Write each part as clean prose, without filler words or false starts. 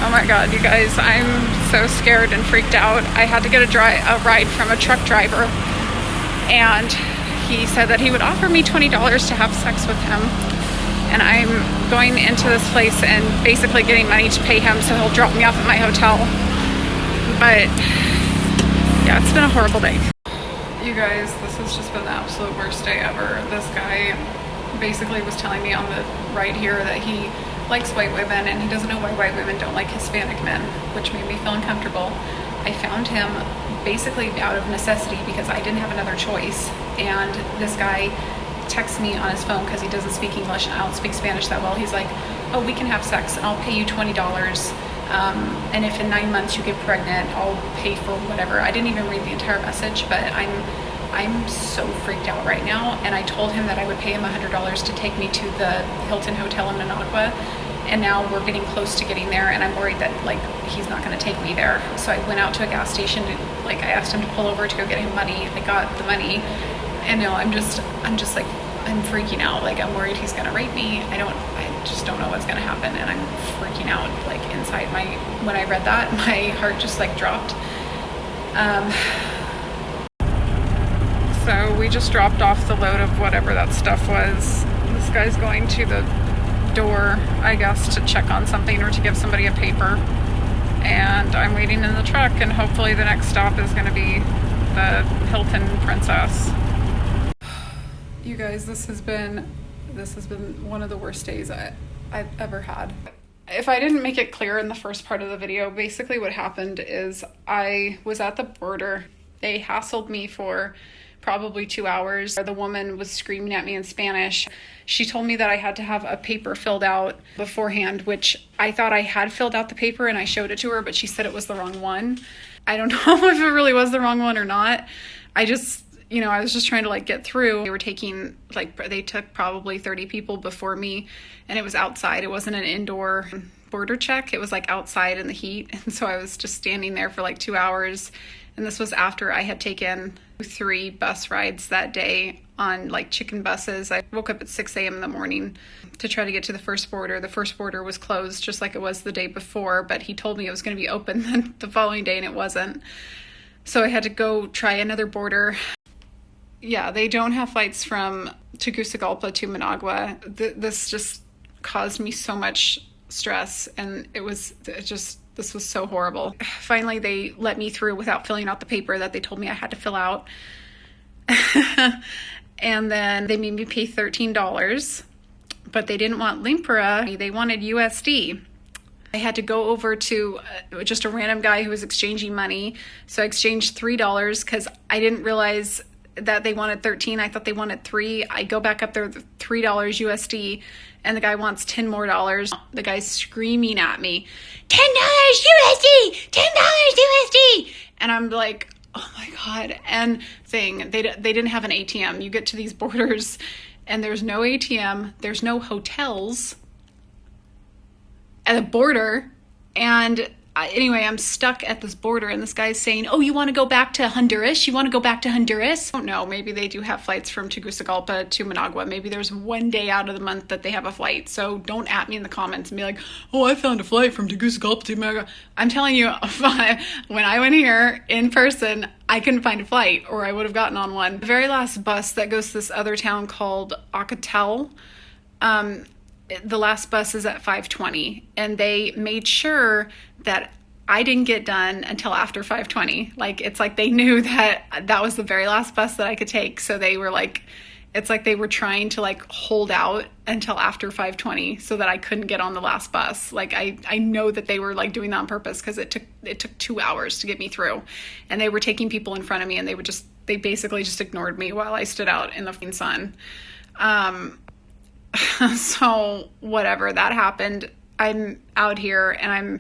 Oh my god, you guys, I'm so scared and freaked out. I had to get a ride from a truck driver, and he said that he would offer me $20 to have sex with him. And I'm going into this place and basically getting money to pay him so he'll drop me off at my hotel. But yeah, it's been a horrible day. You guys, this has just been the absolute worst day ever. This guy basically was telling me on the ride here that he likes white women and he doesn't know why white women don't like Hispanic men, which made me feel uncomfortable. I found him basically out of necessity because I didn't have another choice. And this guy texts me on his phone because he doesn't speak English and I don't speak Spanish that well. He's like, oh, we can have sex and I'll pay you $20. And if in 9 months you get pregnant, I'll pay for whatever. I didn't even read the entire message, but I'm so freaked out right now. And I told him that I would pay him $100 to take me to the Hilton Hotel in Nicaragua. And now we're getting close to getting there, and I'm worried that like he's not going to take me there. So I went out to a gas station to, I asked him to pull over to go get him money. I got the money, and now I'm just like, I'm freaking out. Like, I'm worried he's going to rape me. I just don't know what's going to happen, and I'm freaking out. Like, inside when I read that, my heart just like dropped. So we just dropped off the load of whatever that stuff was. This guy's going to the door, I guess, to check on something or to give somebody a paper. And I'm waiting in the truck, and hopefully the next stop is going to be the Hilton Princess. You guys, this has been one of the worst days I've ever had. If I didn't make it clear in the first part of the video, basically what happened is I was at the border. They hassled me for probably 2 hours. The woman was screaming at me in Spanish. She told me that I had to have a paper filled out beforehand, which I thought I had filled out the paper and I showed it to her, but she said it was the wrong one. I don't know if it really was the wrong one or not. I was just trying to get through. They took probably 30 people before me, and it was outside. It wasn't an indoor border check. It was outside in the heat. And so I was just standing there for 2 hours. And this was after I had taken 3 bus rides that day on chicken buses. I woke up at 6 a.m. in the morning to try to get to the first border. The first border was closed just like it was the day before, but he told me it was going to be open the following day, and it wasn't. So I had to go try another border. Yeah, they don't have flights from Tegucigalpa to Managua. This just caused me so much stress, and this was so horrible. Finally, they let me through without filling out the paper that they told me I had to fill out. And then they made me pay $13, but they didn't want Limpera. They wanted USD. I had to go over to just a random guy who was exchanging money. So I exchanged $3 because I didn't realize that they wanted 13. I thought they wanted 3. I go back up there with $3 USD, and the guy wants $10 more. The guy's screaming at me, $10 USD, $10 USD. And I'm like, oh my God. And they didn't have an ATM. You get to these borders and there's no ATM. There's no hotels at the border. And anyway, I'm stuck at this border, and this guy's saying, oh, you want to go back to Honduras? You want to go back to Honduras? I don't know. Maybe they do have flights from Tegucigalpa to Managua. Maybe there's one day out of the month that they have a flight. So don't at me in the comments and be like, oh, I found a flight from Tegucigalpa to Managua. I'm telling you, when I went here in person, I couldn't find a flight, or I would have gotten on one. The very last bus that goes to this other town called Acatel, the last bus is at 5:20, and they made sure that I didn't get done until after 5:20. It's like they knew that was the very last bus that I could take. So they were it's like they were trying to hold out until after 5:20 so that I couldn't get on the last bus. I know that they were doing that on purpose, because it took 2 hours to get me through, and they were taking people in front of me, and they basically just ignored me while I stood out in the sun. So whatever, that happened. I'm out here and I'm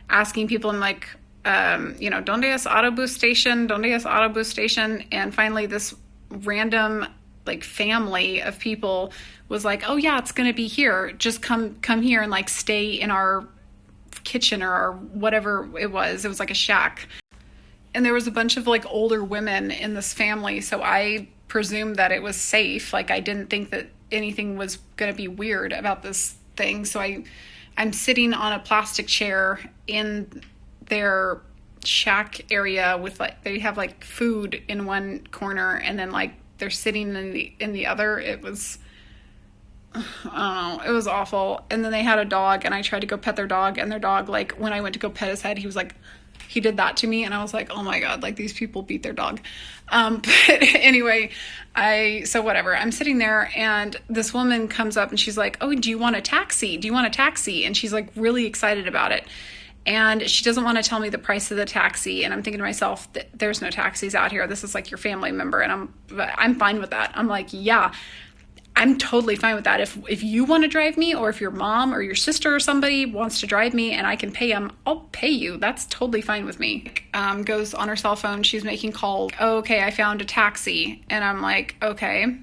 asking people, I'm like, ¿Dónde es autobus station? ¿Dónde es autobus station? And finally this random family of people was like, oh yeah, it's going to be here. Just come here and stay in our kitchen or our whatever it was. It was like a shack. And there was a bunch of older women in this family. So I presumed that it was safe. I didn't think that anything was going to be weird about this thing. So I I'm sitting on a plastic chair in their shack area with like, they have like food in one corner and then like they're sitting in the other. It was, I don't know, it was awful. And then they had a dog and I tried to go pet their dog, and their dog, like when I went to go pet his head, he was like, he did that to me, and I was like, oh my God, like these people beat their dog. But anyway, so whatever, I'm sitting there and this woman comes up and she's like, oh, do you want a taxi? Do you want a taxi? And she's like really excited about it. And she doesn't want to tell me the price of the taxi. And I'm thinking to myself, there's no taxis out here. This is like your family member. And I'm fine with that. I'm like, yeah, I'm totally fine with that. If you want to drive me, or if your mom or your sister or somebody wants to drive me and I can pay them, I'll pay you. That's totally fine with me. Goes on her cell phone. She's making calls. Oh, okay, I found a taxi. And I'm like, okay.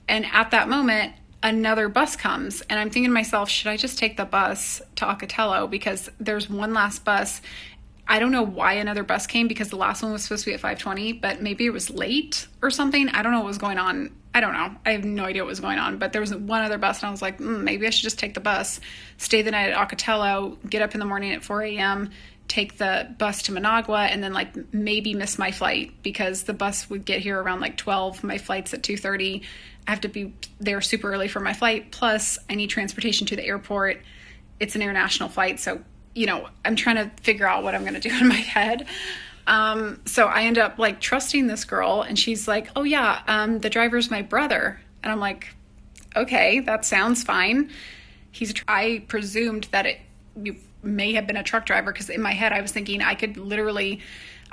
And at that moment, another bus comes, and I'm thinking to myself, should I just take the bus to Ocatello? Because there's one last bus. I don't know why another bus came, because the last one was supposed to be at 5:20, but maybe it was late or something. I don't know what was going on. I don't know. I have no idea what was going on, but there was one other bus, and I was like, maybe I should just take the bus, stay the night at Ocatello, get up in the morning at 4 a.m., take the bus to Managua, and then like maybe miss my flight, because the bus would get here around like 12. My flight's at 2:30. I have to be there super early for my flight. Plus I need transportation to the airport. It's an international flight. So, you know, I'm trying to figure out what I'm going to do in my head. So I end up like trusting this girl, and she's like, oh yeah, the driver's my brother. And I'm like, okay, that sounds fine. I presumed that you may have been a truck driver, because in my head I was thinking I could literally,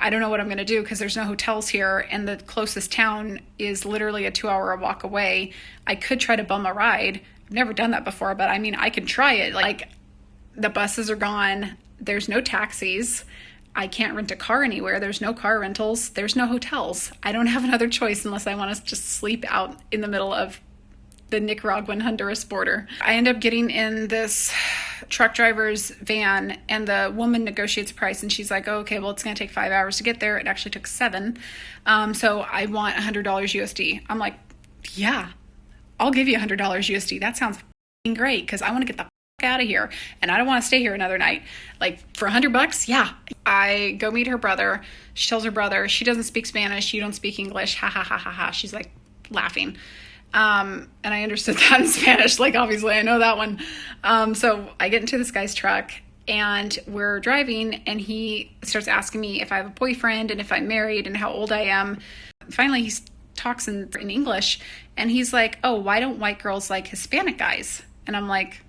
I don't know what I'm going to do, because there's no hotels here and the closest town is literally a 2-hour walk away. I could try to bum a ride. I've never done that before, but I mean, I could try it. Like, the buses are gone. There's no taxis. I can't rent a car anywhere. There's no car rentals. There's no hotels. I don't have another choice unless I want to just sleep out in the middle of the Nicaraguan Honduras border. I end up getting in this truck driver's van, and the woman negotiates a price, and she's like, oh, okay, well, it's going to take 5 hours to get there. It actually took 7. So I want $100 USD. I'm like, yeah, I'll give you $100 USD. That sounds great, because I want to get the out of here, and I don't want to stay here another night. Like, for $100, yeah. I go meet her brother. She tells her brother, she doesn't speak Spanish, you don't speak English, ha ha ha ha ha. She's like laughing. And I understood that in Spanish, like obviously I know that one. So I get into this guy's truck, and we're driving, and he starts asking me if I have a boyfriend and if I'm married and how old I am. Finally, he talks in English, and he's like, oh, why don't white girls like Hispanic guys? And I'm like,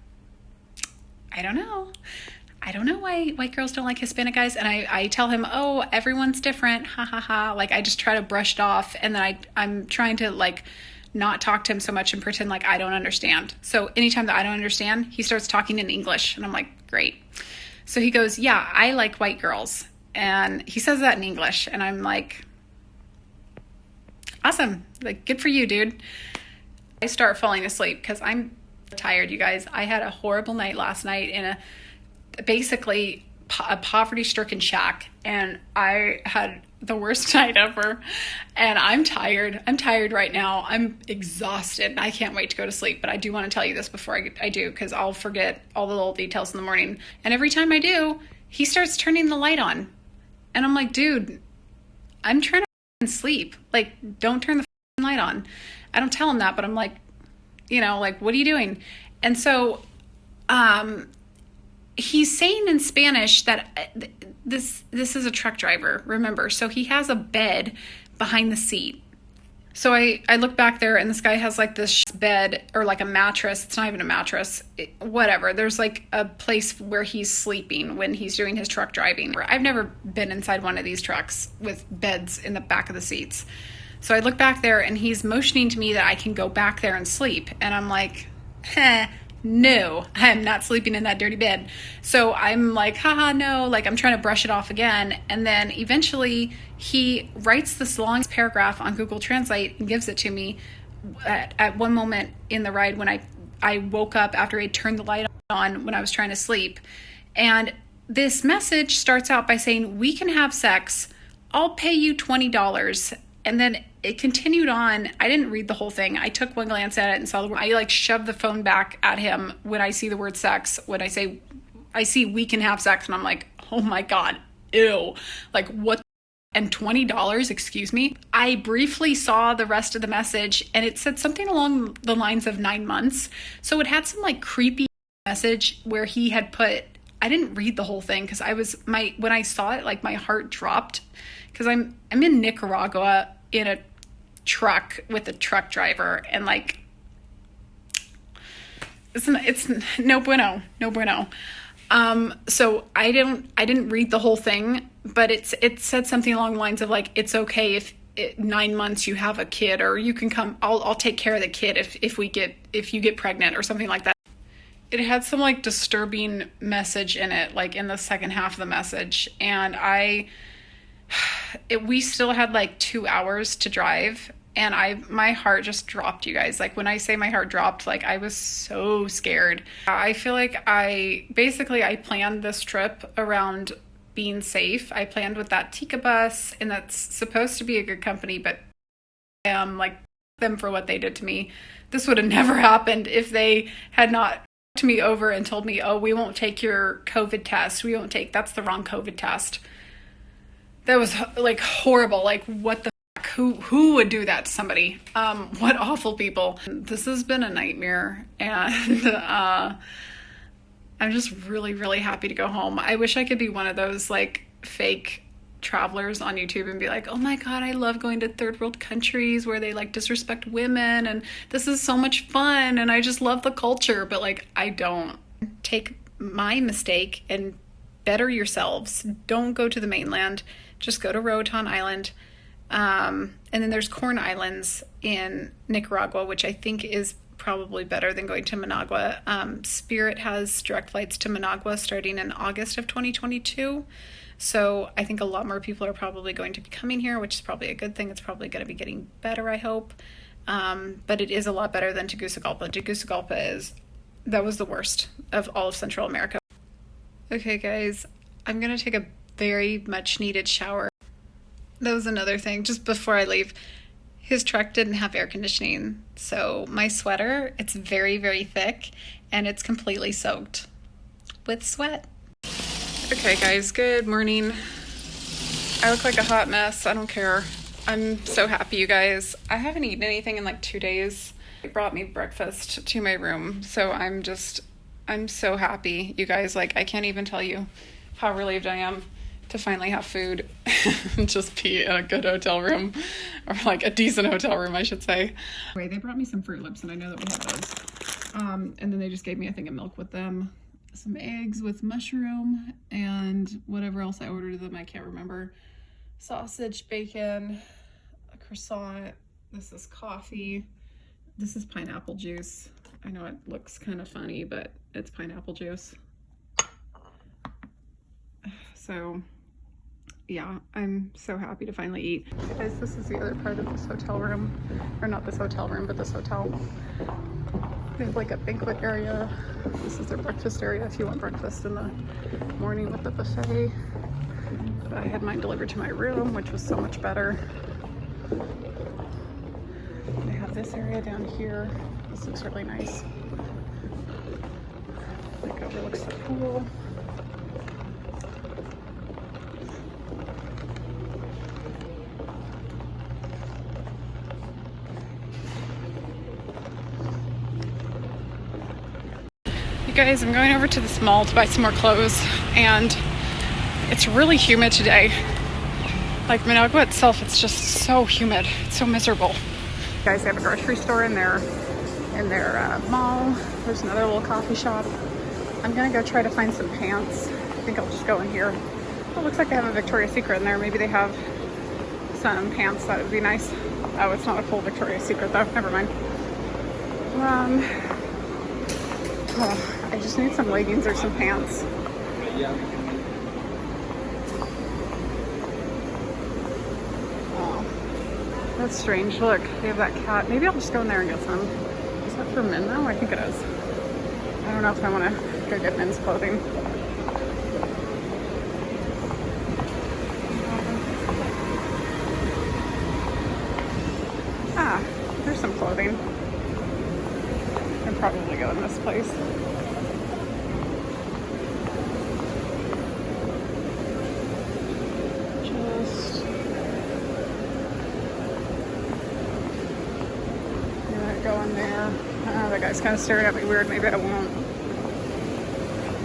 I don't know. I don't know why white girls don't like Hispanic guys. And I tell him, oh, everyone's different. Ha ha ha. Like, I just try to brush it off. And then I'm trying to like not talk to him so much and pretend like I don't understand. So anytime that I don't understand, he starts talking in English, and I'm like, great. So he goes, yeah, I like white girls. And he says that in English. And I'm like, awesome. Like, good for you, dude. I start falling asleep because I'm tired, you guys. I had a horrible night last night in basically a poverty-stricken shack, and I had the worst night ever, and I'm tired. I'm tired right now. I'm exhausted. I can't wait to go to sleep, but I do want to tell you this before I do, because I'll forget all the little details in the morning. And every time I do, he starts turning the light on, and I'm like, dude, I'm trying to sleep. Like, don't turn the light on. I don't tell him that, but I'm like, you know, like, what are you doing? And so he's saying in Spanish that this is a truck driver, remember. So he has a bed behind the seat. So I look back there, and this guy has like this bed, or like a mattress. It's not even a mattress. Whatever. There's like a place where he's sleeping when he's doing his truck driving. I've never been inside one of these trucks with beds in the back of the seats. So I look back there, and he's motioning to me that I can go back there and sleep. And I'm like, no, I'm not sleeping in that dirty bed. So I'm like, haha, no, like I'm trying to brush it off again. And then eventually he writes this long paragraph on Google Translate and gives it to me at one moment in the ride when I woke up after I turned the light on when I was trying to sleep. And this message starts out by saying, we can have sex. I'll pay you $20. And then it continued on. I didn't read the whole thing. I took one glance at it and saw the word. I like shoved the phone back at him when I see the word sex. When I see we can have sex, and I'm like, oh my God, ew. Like, what? And $20, excuse me. I briefly saw the rest of the message, and it said something along the lines of 9 months. So it had some like creepy message where he had put, I didn't read the whole thing because when I saw it, like my heart dropped, because I'm in Nicaragua in a truck with a truck driver, and like it's no bueno, no bueno. So I didn't read the whole thing, but it said something along the lines of like, it's okay if 9 months you have a kid, or you can come, I'll take care of the kid if you get pregnant or something like that. It had some like disturbing message in it, like in the second half of the message. And we still had like 2 hours to drive, and my heart just dropped, you guys. Like when I say my heart dropped, like I was so scared. I feel like I planned this trip around being safe. I planned with that Tika bus, and that's supposed to be a good company, but I am like them for what they did to me. This would have never happened if they had not to me over and told me, oh, we won't take your COVID test. That's the wrong COVID test. That was like horrible. Like, what the fuck? Who would do that to somebody? What awful people. This has been a nightmare, and I'm just really, really happy to go home. I wish I could be one of those like fake travelers on YouTube and be like, oh my God, I love going to third world countries where they like disrespect women, and this is so much fun, and I just love the culture. But like, I don't. Take my mistake and better yourselves. Don't go to the mainland. Just go to Roatan Island. And then there's Corn Islands in Nicaragua, which I think is probably better than going to Managua. Spirit has direct flights to Managua starting in August of 2022. So I think a lot more people are probably going to be coming here, which is probably a good thing. It's probably going to be getting better, I hope. But it is a lot better than Tegucigalpa. Tegucigalpa that was the worst of all of Central America. Okay, guys, I'm going to take a very much needed shower. That was another thing, just before I leave. His truck didn't have air conditioning, so my sweater, it's very, very thick, and it's completely soaked with sweat. Okay, guys, good morning. I look like a hot mess. I don't care. I'm so happy, you guys. I haven't eaten anything in like 2 days. They brought me breakfast to my room, so I'm so happy, you guys. Like, I can't even tell you how relieved I am to finally have food and just be in a good hotel room, or like a decent hotel room, I should say. Anyway, they brought me some Fruit Loops, and I know that we have those. And then they just gave me a thing of milk with them, some eggs with mushroom, and whatever else I ordered them, I can't remember. Sausage, bacon, a croissant. This is coffee. This is pineapple juice. I know it looks kind of funny, but it's pineapple juice. So yeah, I'm so happy to finally eat. Guys, this is the other part of this hotel room, or not this hotel room, but this hotel. They have like a banquet area. This is their breakfast area if you want breakfast in the morning with the buffet. But I had mine delivered to my room, which was so much better. They have this area down here. This looks really nice. Like overlooks the pool. Guys, I'm going over to this mall to buy some more clothes, and it's really humid today. Like Managua itself, it's just so humid. It's so miserable. Guys, they have a grocery store in their mall. There's another little coffee shop. I'm gonna go try to find some pants. I think I'll just go in here. It looks like they have a Victoria's Secret in there. Maybe they have some pants. That would be nice. Oh, it's not a full Victoria's Secret though. Never mind. I just need some leggings or some pants. Oh, that's strange. Look, they have that cat. Maybe I'll just go in there and get some. Is that for men though? I think it is. I don't know if I want to go get men's clothing. on this place. Just gonna go in there. That guy's kind of staring at me weird. Maybe I won't.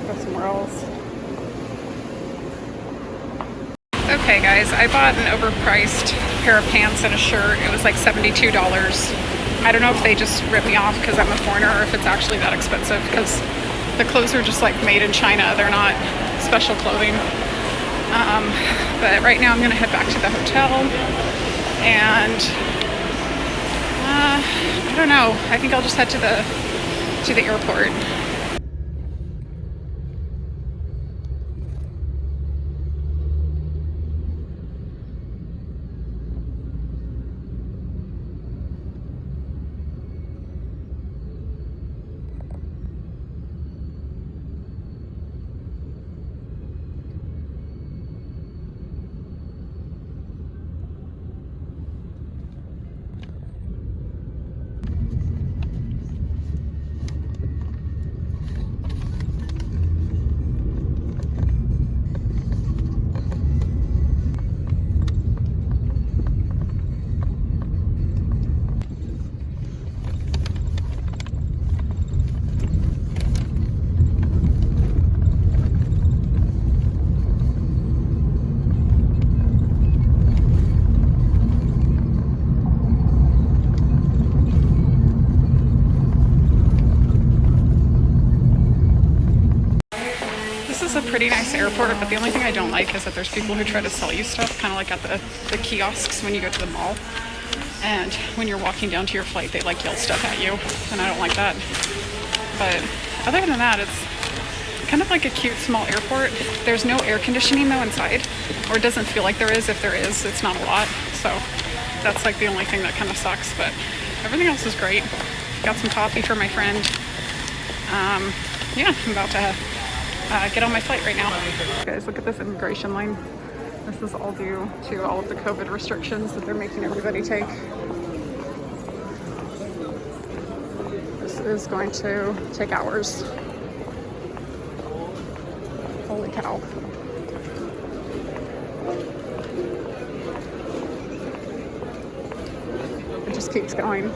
Go somewhere else. Okay guys, I bought an overpriced pair of pants and a shirt. It was like $72. I don't know if they just ripped me off because I'm a foreigner or if it's actually that expensive, because the clothes are just like made in China. They're not special clothing. But right now I'm gonna head back to the hotel and I don't know. I think I'll just head to the airport. This is a pretty nice airport, but the only thing I don't like is that there's people who try to sell you stuff, kind of like at the kiosks when you go to the mall. And when you're walking down to your flight, they like yell stuff at you, and I don't like that. But other than that, it's kind of like a cute small airport. There's no air conditioning though inside, or it doesn't feel like there is. If there is, it's not a lot. So that's like the only thing that kind of sucks, but everything else is great. Got some coffee for my friend. Yeah, I'm about to get on my flight right now. Guys, look at this immigration line. This is all due to all of the COVID restrictions that they're making everybody take. This is going to take hours. Holy cow. It just keeps going.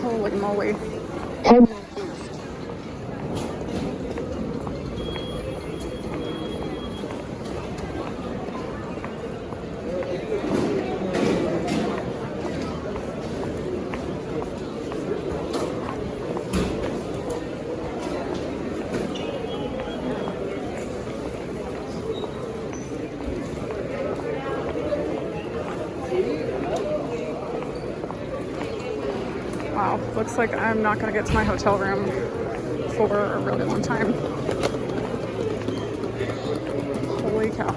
Holy moly. Wow, looks like I'm not gonna get to my hotel room for a really long time. Holy cow.